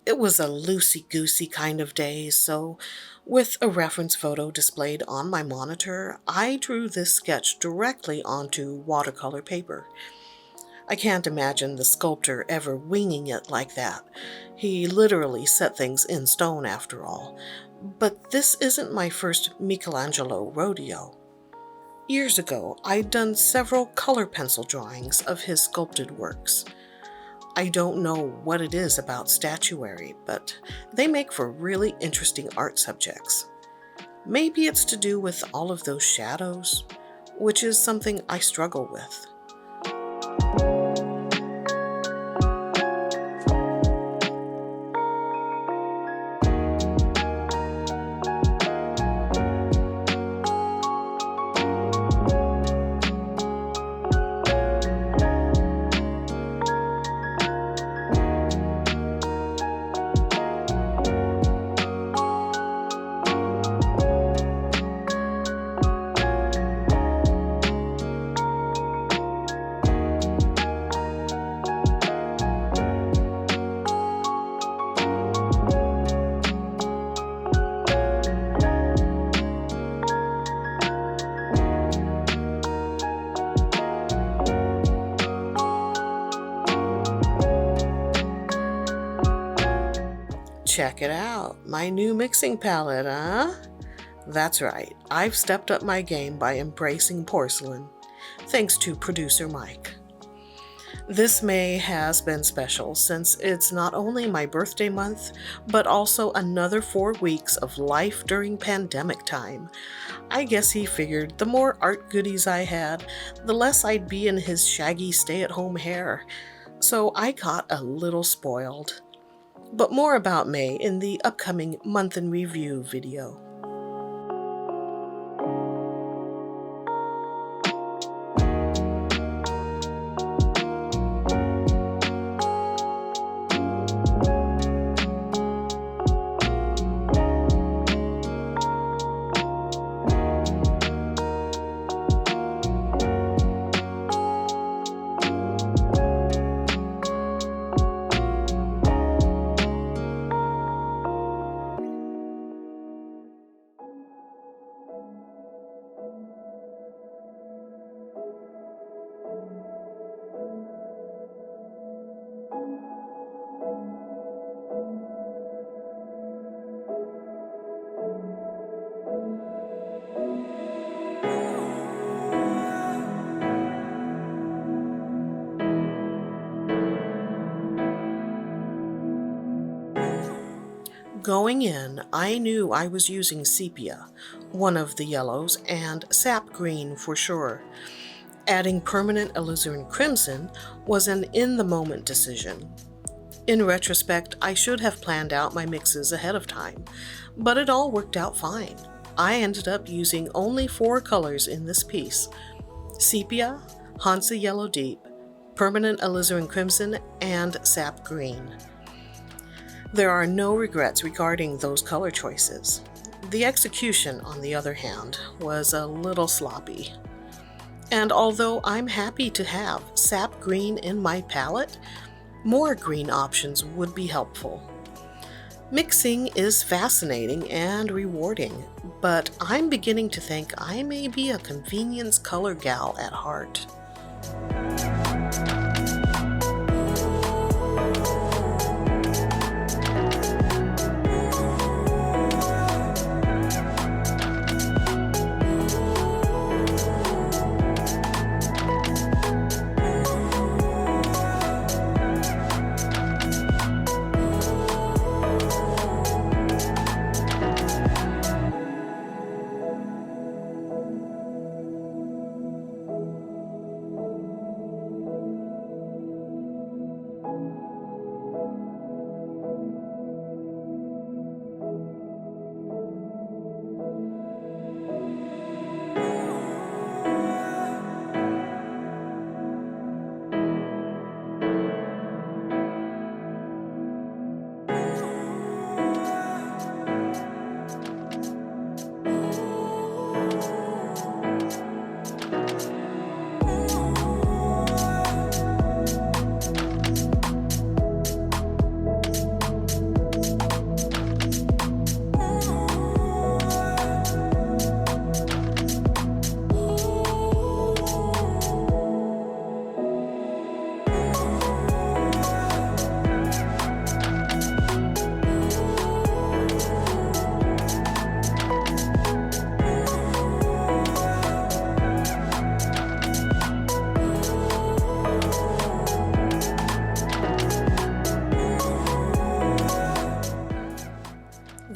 It was a loosey-goosey kind of day, so with a reference photo displayed on my monitor, I drew this sketch directly onto watercolor paper. I can't imagine the sculptor ever winging it like that. He literally set things in stone after all. But this isn't my first Michelangelo rodeo. Years ago, I'd done several color pencil drawings of his sculpted works. I don't know what it is about statuary, but they make for really interesting art subjects. Maybe it's to do with all of those shadows, which is something I struggle with. Check it out, my new mixing palette, huh? That's right, I've stepped up my game by embracing porcelain, thanks to producer Mike. This May has been special since it's not only my birthday month, but also another 4 weeks of life during pandemic time. I guess he figured the more art goodies I had, the less I'd be in his shaggy stay-at-home hair. So I got a little spoiled. But more about May in the upcoming Month in Review video. Going in, I knew I was using sepia, one of the yellows, and sap green for sure. Adding permanent alizarin crimson was an in-the-moment decision. In retrospect, I should have planned out my mixes ahead of time, but it all worked out fine. I ended up using only 4 colors in this piece: sepia, Hansa Yellow Deep, permanent alizarin crimson, and sap green. There are no regrets regarding those color choices. The execution, on the other hand, was a little sloppy. And although I'm happy to have sap green in my palette, more green options would be helpful. Mixing is fascinating and rewarding, but I'm beginning to think I may be a convenience color gal at heart.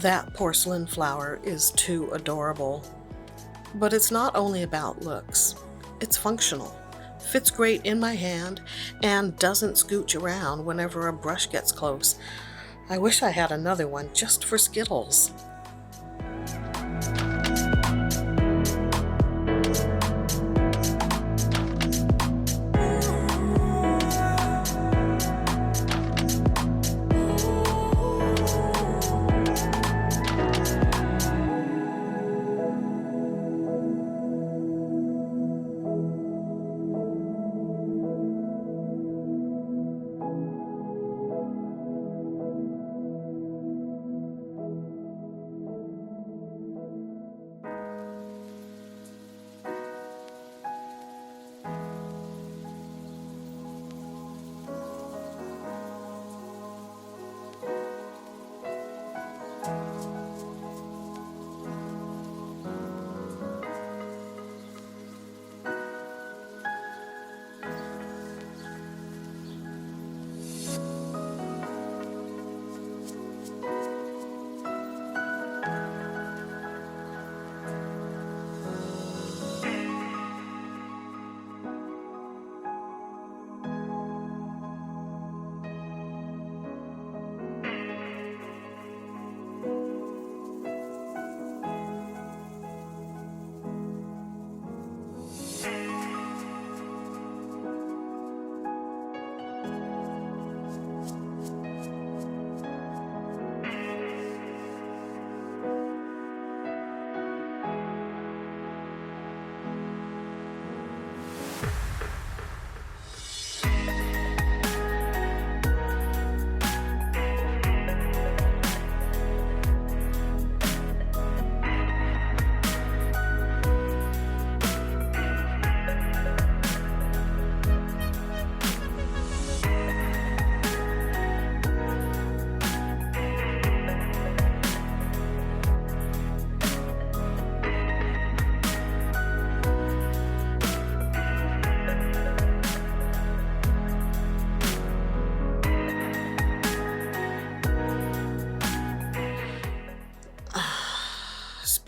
That porcelain flower is too adorable. But it's not only about looks. It's functional, fits great in my hand, and doesn't scooch around whenever a brush gets close. I wish I had another one just for Skittles.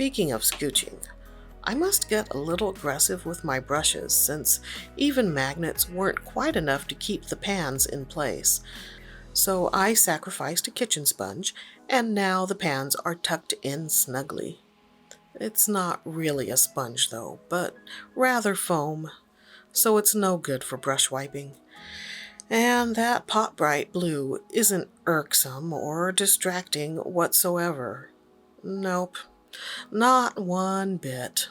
Speaking of scooching, I must get a little aggressive with my brushes since even magnets weren't quite enough to keep the pans in place. So I sacrificed a kitchen sponge, and now the pans are tucked in snugly. It's not really a sponge though, but rather foam, so it's no good for brush wiping. And that pot bright blue isn't irksome or distracting whatsoever. Nope, not one bit.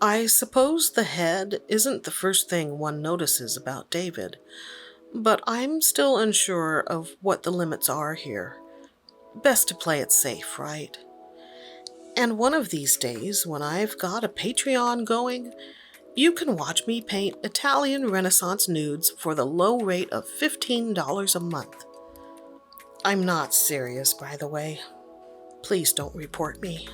I suppose the head isn't the first thing one notices about David, but I'm still unsure of what the limits are here. Best to play it safe, right? And one of these days, when I've got a Patreon going, you can watch me paint Italian Renaissance nudes for the low rate of $15 a month. I'm not serious, by the way. Please don't report me.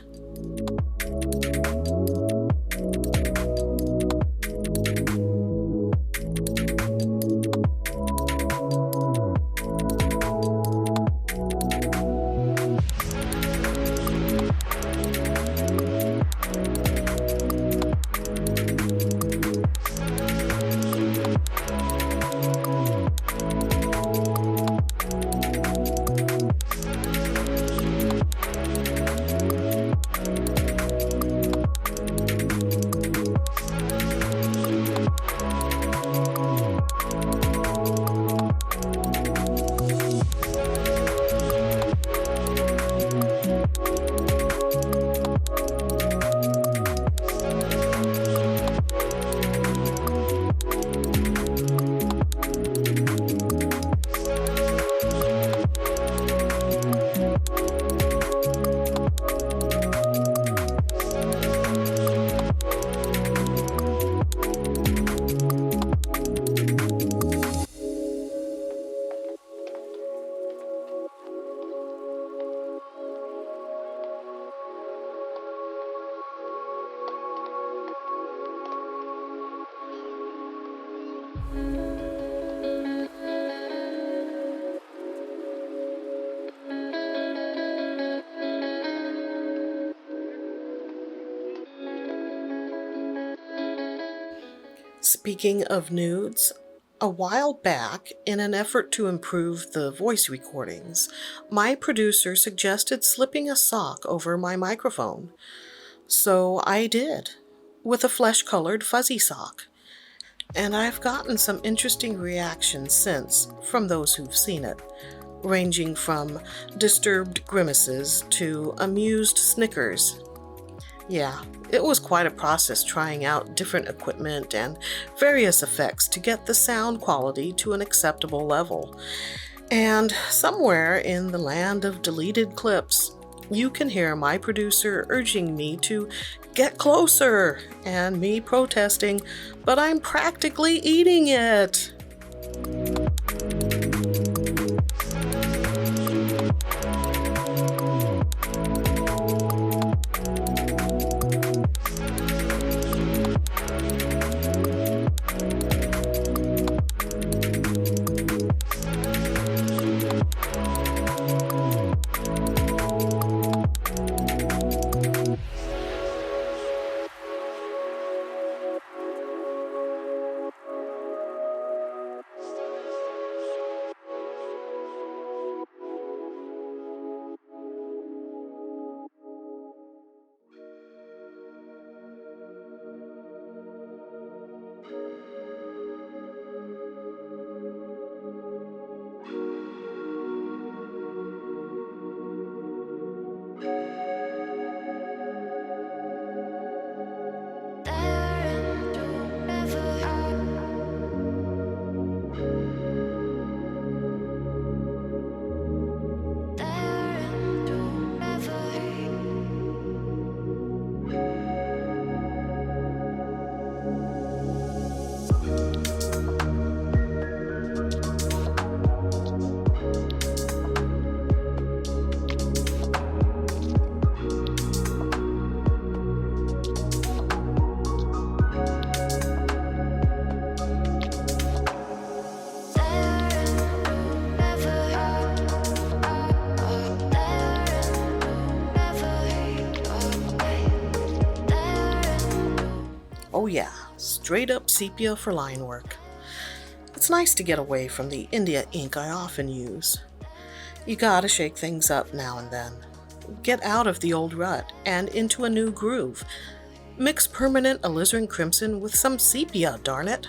Speaking of nudes, a while back, in an effort to improve the voice recordings, my producer suggested slipping a sock over my microphone. So I did, with a flesh-colored fuzzy sock. And I've gotten some interesting reactions since from those who've seen it, ranging from disturbed grimaces to amused snickers. Yeah, it was quite a process trying out different equipment and various effects to get the sound quality to an acceptable level. And somewhere in the land of deleted clips, you can hear my producer urging me to get closer and me protesting, but I'm practically eating it. Oh yeah, straight up sepia for line work. It's nice to get away from the India ink I often use. You gotta shake things up now and then. Get out of the old rut and into a new groove. Mix permanent alizarin crimson with some sepia, darn it.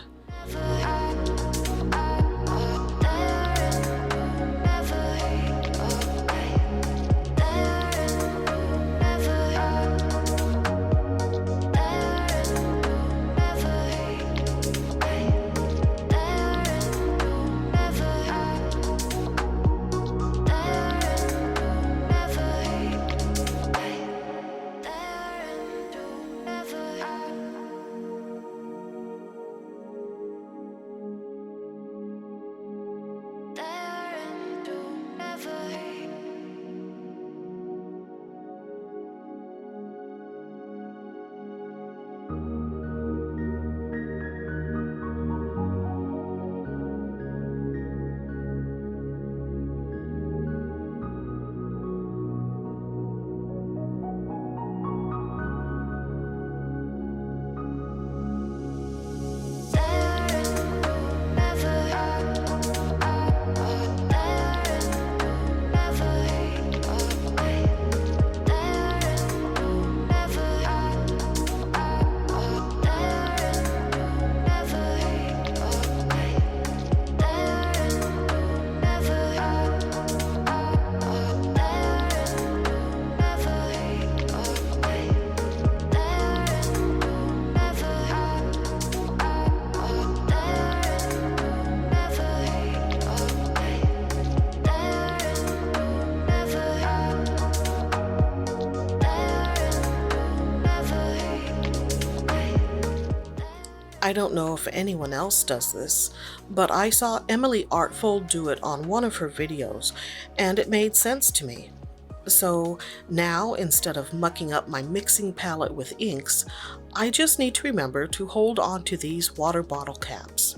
I don't know if anyone else does this, but I saw Emily Artful do it on one of her videos, and it made sense to me. So now, instead of mucking up my mixing palette with inks, I just need to remember to hold on to these water bottle caps.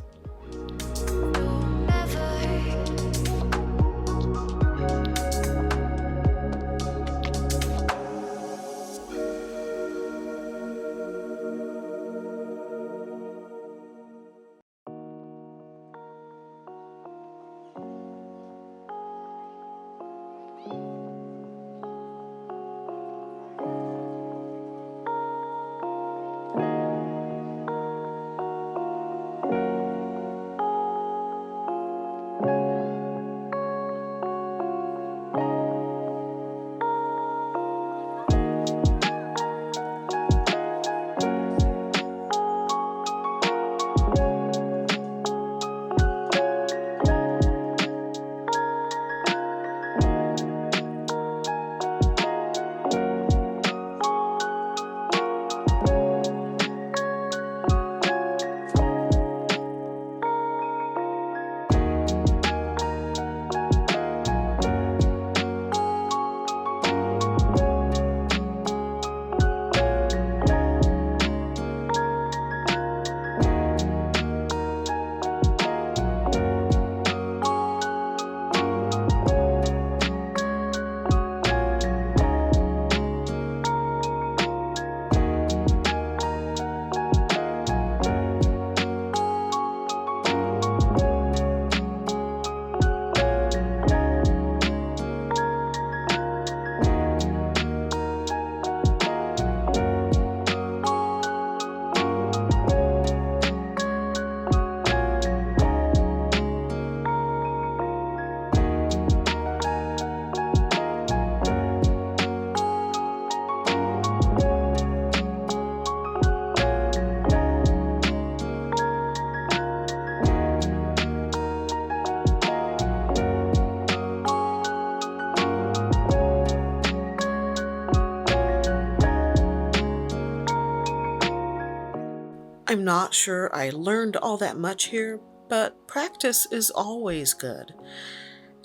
I'm not sure I learned all that much here, but practice is always good.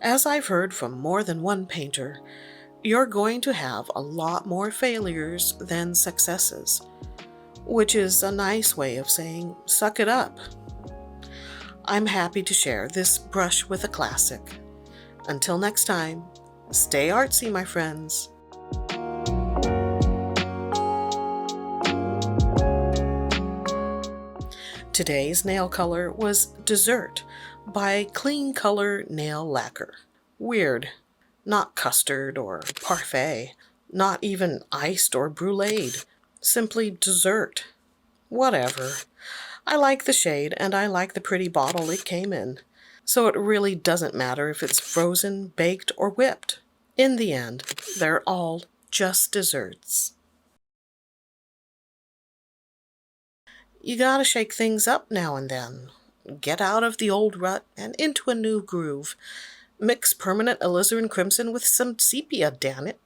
As I've heard from more than one painter, you're going to have a lot more failures than successes, which is a nice way of saying, suck it up. I'm happy to share this brush with a classic. Until next time, stay artsy, my friends. Today's nail color was Dessert by Clean Color Nail Lacquer. Weird. Not custard or parfait. Not even iced or bruleed. Simply dessert. Whatever. I like the shade and I like the pretty bottle it came in. So it really doesn't matter if it's frozen, baked, or whipped. In the end, they're all just desserts. You gotta shake things up now and then. Get out of the old rut and into a new groove. Mix permanent alizarin crimson with some sepia, damn it.